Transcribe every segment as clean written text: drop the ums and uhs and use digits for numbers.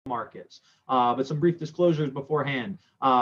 markets. But some brief disclosures beforehand.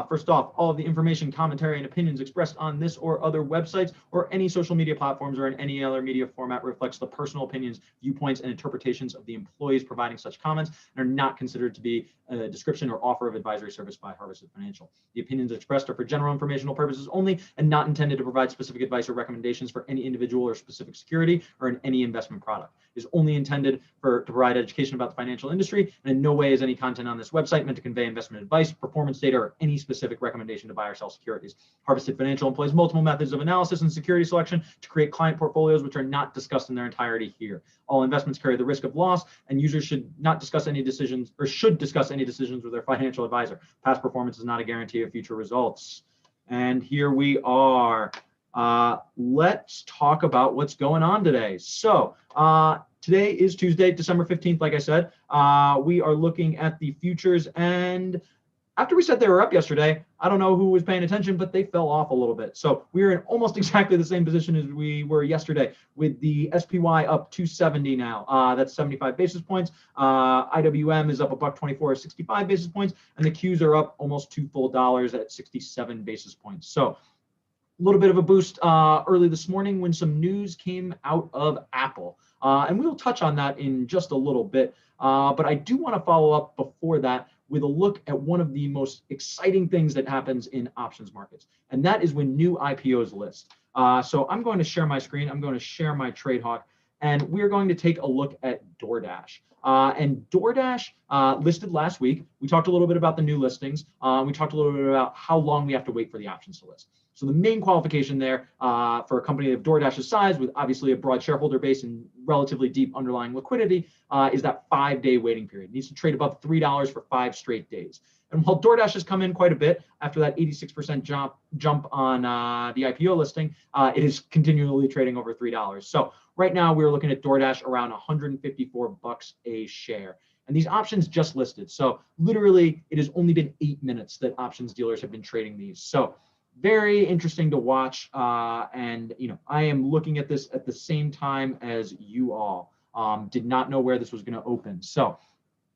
First off, all of the information, commentary, and opinions expressed on this or other websites or any social media platforms or in any other media format reflects the personal opinions, viewpoints, and interpretations of the employees providing such comments and are not considered to be a description or offer of advisory service by Harvested Financial. The opinions expressed are for general informational purposes only and not intended to provide specific advice or recommendations for any individual or specific security or in any investment product. It is only intended to provide education about the financial industry, and in no way is any content on this website meant to convey investment advice, performance data, or any specific recommendation to buy or sell securities. Harvested Financial employs multiple methods of analysis and security selection to create client portfolios which are not discussed in their entirety here. All investments carry the risk of loss, and users should not discuss any decisions or should discuss any decisions with their financial advisor. Past performance is not a guarantee of future results. And here we are. Let's talk about what's going on today. So today is Tuesday, December 15th, like I said. We are looking at the futures, and after we said they were up yesterday, I don't know who was paying attention, but they fell off a little bit. So we're in almost exactly the same position as we were yesterday, with the SPY up 270 now. That's 75 basis points. IWM is up $1.24, 65 basis points, and the Qs are up almost $2 full at 67 basis points. So a little bit of a boost early this morning when some news came out of Apple. And we'll touch on that in just a little bit. But I do want to follow up before that with a look at one of the most exciting things that happens in options markets, and that is when new IPOs list. So I'm going to share my screen. I'm going to share my TradeHawk, and we're going to take a look at DoorDash. And DoorDash listed last week. We talked a little bit about the new listings. We talked a little bit about how long we have to wait for the options to list. So the main qualification there for a company of DoorDash's size, with obviously a broad shareholder base and relatively deep underlying liquidity, is that 5-day waiting period. It needs to trade above $3 for 5 straight days. And while DoorDash has come in quite a bit after that 86% jump on the IPO listing, it is continually trading over $3. So right now we're looking at DoorDash around $154 a share. And these options just listed. So literally it has only been 8 minutes that options dealers have been trading these. So very interesting to watch. And I am looking at this at the same time as you all. Did not know where this was going to open. So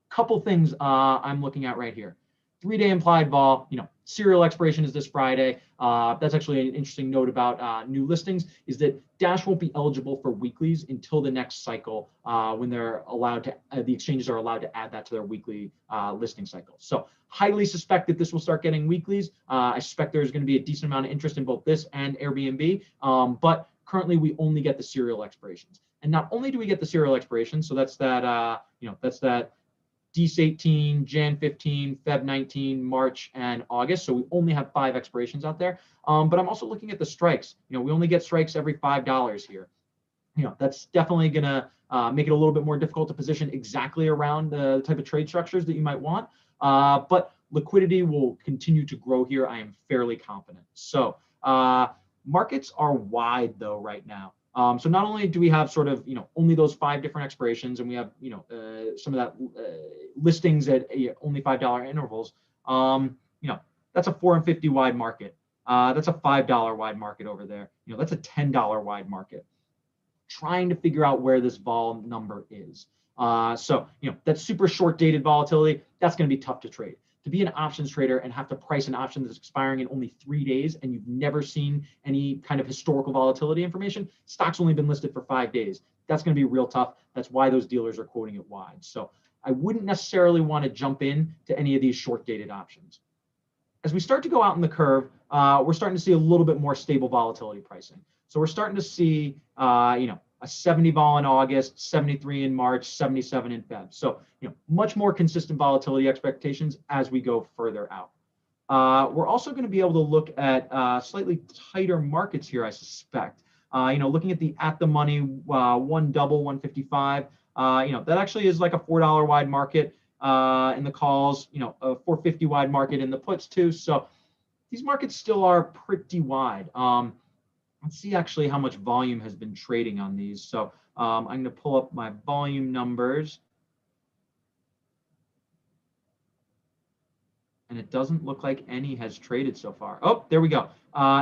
couple things I'm looking at right here. 3-day implied vol, serial expiration is this Friday. That's actually an interesting note about new listings, is that Dash won't be eligible for weeklies until the next cycle when they're allowed to, the exchanges are allowed to add that to their weekly listing cycle. So highly suspect that this will start getting weeklies. I suspect there's going to be a decent amount of interest in both this and Airbnb, but currently we only get the serial expirations. And not only do we get the serial expirations, so that's that, that's that DC 18, Jan 15, Feb 19, March, and August. So we only have 5 expirations out there. But I'm also looking at the strikes. We only get strikes every $5 here. That's definitely going to make it a little bit more difficult to position exactly around the type of trade structures that you might want. But liquidity will continue to grow here. I am fairly confident. So markets are wide though right now. So not only do we have sort of, only those 5 different expirations, and we have, some of that listings at only $5 intervals, that's a 4 and 50 wide market. That's a $5 wide market over there. That's a $10 wide market. Trying to figure out where this vol number is. So, that super short dated volatility, that's going to be tough to trade. To be an options trader and have to price an option that's expiring in only 3 days and you've never seen any kind of historical volatility information, stock's only been listed for 5 days. That's going to be real tough. That's why those dealers are quoting it wide. So I wouldn't necessarily want to jump in to any of these short dated options. As we start to go out in the curve, we're starting to see a little bit more stable volatility pricing. So we're starting to see, a 70 vol in August, 73 in March, 77 in Feb. So, much more consistent volatility expectations as we go further out. We're also going to be able to look at slightly tighter markets here, I suspect. Looking at the money, one double 155, that actually is like a $4 wide market in the calls, a 450 wide market in the puts too. So these markets still are pretty wide. Let's see actually how much volume has been trading on these. So I'm going to pull up my volume numbers. And it doesn't look like any has traded so far. Oh, there we go.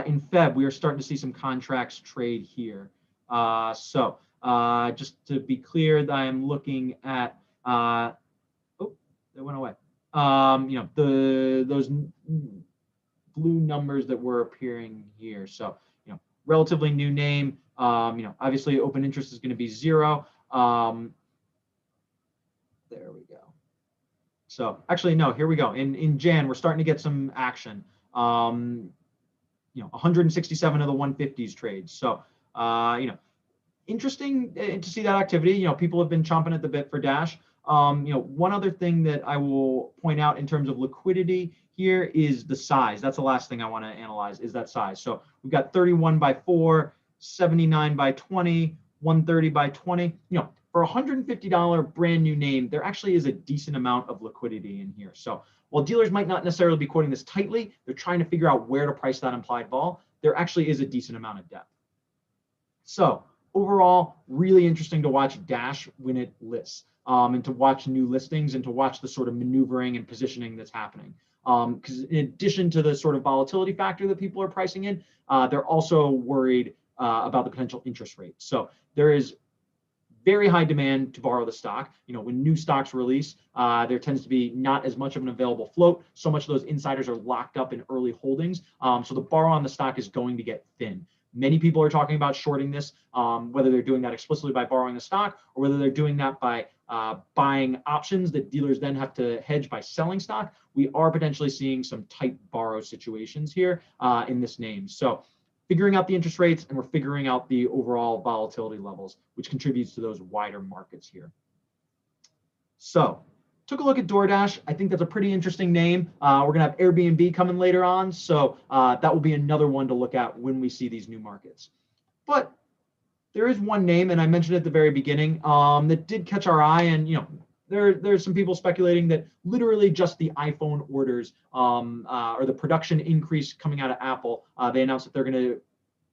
In Feb, we are starting to see some contracts trade here. So just to be clear, that I am looking at, oh, they went away. those blue numbers that were appearing here. So, relatively new name. Obviously open interest is going to be 0. There we go. So actually, no, here we go. In Jan, we're starting to get some action. 167 of the 150s trades. So, interesting to see that activity. People have been chomping at the bit for Dash. One other thing that I will point out in terms of liquidity here is the size. That's the last thing I want to analyze is that size. So we've got 31 by 4, 79 by 20, 130 by 20. For $150 brand new name, there actually is a decent amount of liquidity in here. So while dealers might not necessarily be quoting this tightly, they're trying to figure out where to price that implied vol. There actually is a decent amount of depth. So overall, really interesting to watch Dash when it lists, and to watch new listings and to watch the sort of maneuvering and positioning that's happening. Because in addition to the sort of volatility factor that people are pricing in, they're also worried about the potential interest rate. So there is very high demand to borrow the stock. When new stocks release, there tends to be not as much of an available float. So much of those insiders are locked up in early holdings. So the borrow on the stock is going to get thin. Many people are talking about shorting this, whether they're doing that explicitly by borrowing the stock or whether they're doing that by buying options that dealers then have to hedge by selling stock. We are potentially seeing some tight borrow situations here in this name. So figuring out the interest rates, and we're figuring out the overall volatility levels, which contributes to those wider markets here. So took a look at DoorDash. I think that's a pretty interesting name. We're going to have Airbnb coming later on. So that will be another one to look at when we see these new markets. But there is one name, and I mentioned at the very beginning, that did catch our eye. And, there's some people speculating that literally just the iPhone orders or the production increase coming out of Apple, they announced that they're going to,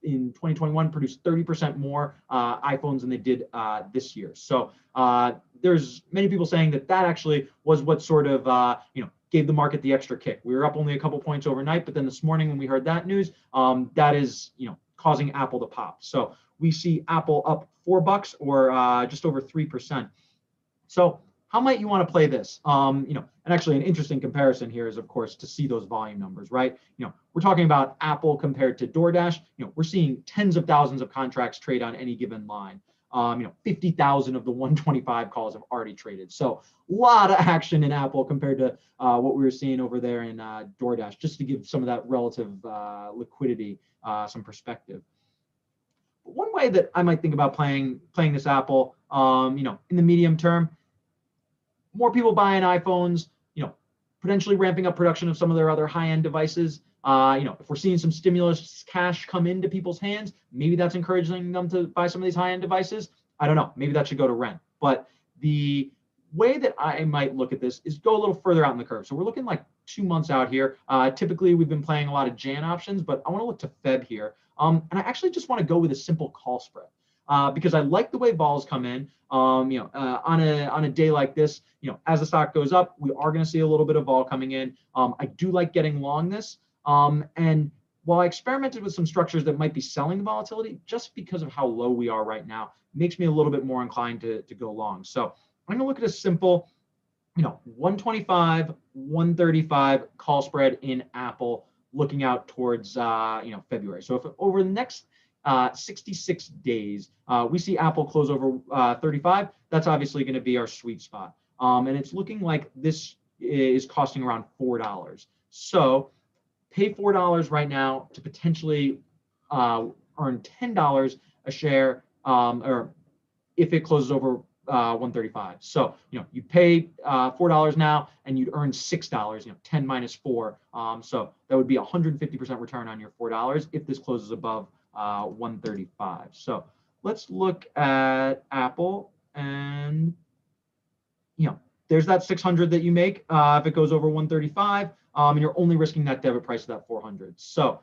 in 2021, produce 30% more iPhones than they did this year. So there's many people saying that actually was what sort of, gave the market the extra kick. We were up only a couple points overnight, but then this morning when we heard that news, that is, causing Apple to pop. So we see Apple up $4 or just over 3%. So how might you want to play this? And actually an interesting comparison here is, of course, to see those volume numbers, right? We're talking about Apple compared to DoorDash. We're seeing tens of thousands of contracts trade on any given line. 50,000 of the 125 calls have already traded. So a lot of action in Apple compared to what we were seeing over there in DoorDash, just to give some of that relative liquidity some perspective. But one way that I might think about playing this Apple, in the medium term, more people buying iPhones, potentially ramping up production of some of their other high-end devices. If we're seeing some stimulus cash come into people's hands, maybe that's encouraging them to buy some of these high-end devices. I don't know. Maybe that should go to rent. But the way that I might look at this is go a little further out in the curve. So we're looking like 2 months out here. Typically, we've been playing a lot of Jan options, but I want to look to Feb here. And I actually just want to go with a simple call spread. Because I like the way vols come in. On a day like this, as the stock goes up, we are going to see a little bit of vol coming in. I do like getting long this. And while I experimented with some structures that might be selling the volatility, just because of how low we are right now, makes me a little bit more inclined to go long. So I'm going to look at a simple, 125, 135 call spread in Apple, looking out towards February. So if over the next 66 days, we see Apple close over 35. That's obviously going to be our sweet spot. And it's looking like this is costing around $4. So pay $4 right now to potentially earn $10 a share, or if it closes over 135. So, you pay $4 now and you'd earn $6, 10 minus 4. So that would be 150% return on your $4 if this closes above 135. So let's look at Apple, and there's that 600 that you make if it goes over 135, and you're only risking that debit price of that 400. So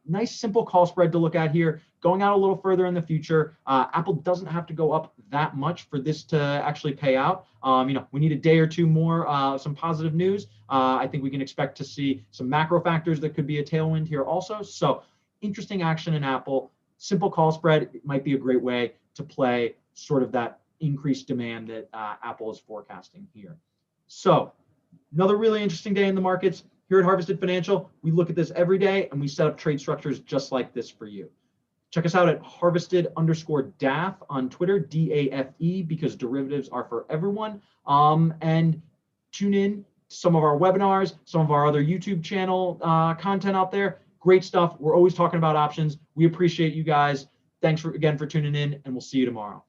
nice simple call spread to look at here. Going out a little further in the future, Apple doesn't have to go up that much for this to actually pay out. We need a day or two more, some positive news. I think we can expect to see some macro factors that could be a tailwind here also. So interesting action in Apple. Simple call spread might be a great way to play sort of that increased demand that Apple is forecasting here. So Another really interesting day in the markets. Here at Harvested Financial, we look at this every day and we set up trade structures just like this for you. Check us out at harvested_DAF on Twitter, DAFE, because derivatives are for everyone. And tune in to some of our webinars, some of our other YouTube channel content out there. Great stuff. We're always talking about options. We appreciate you guys. Thanks again for tuning in, and we'll see you tomorrow.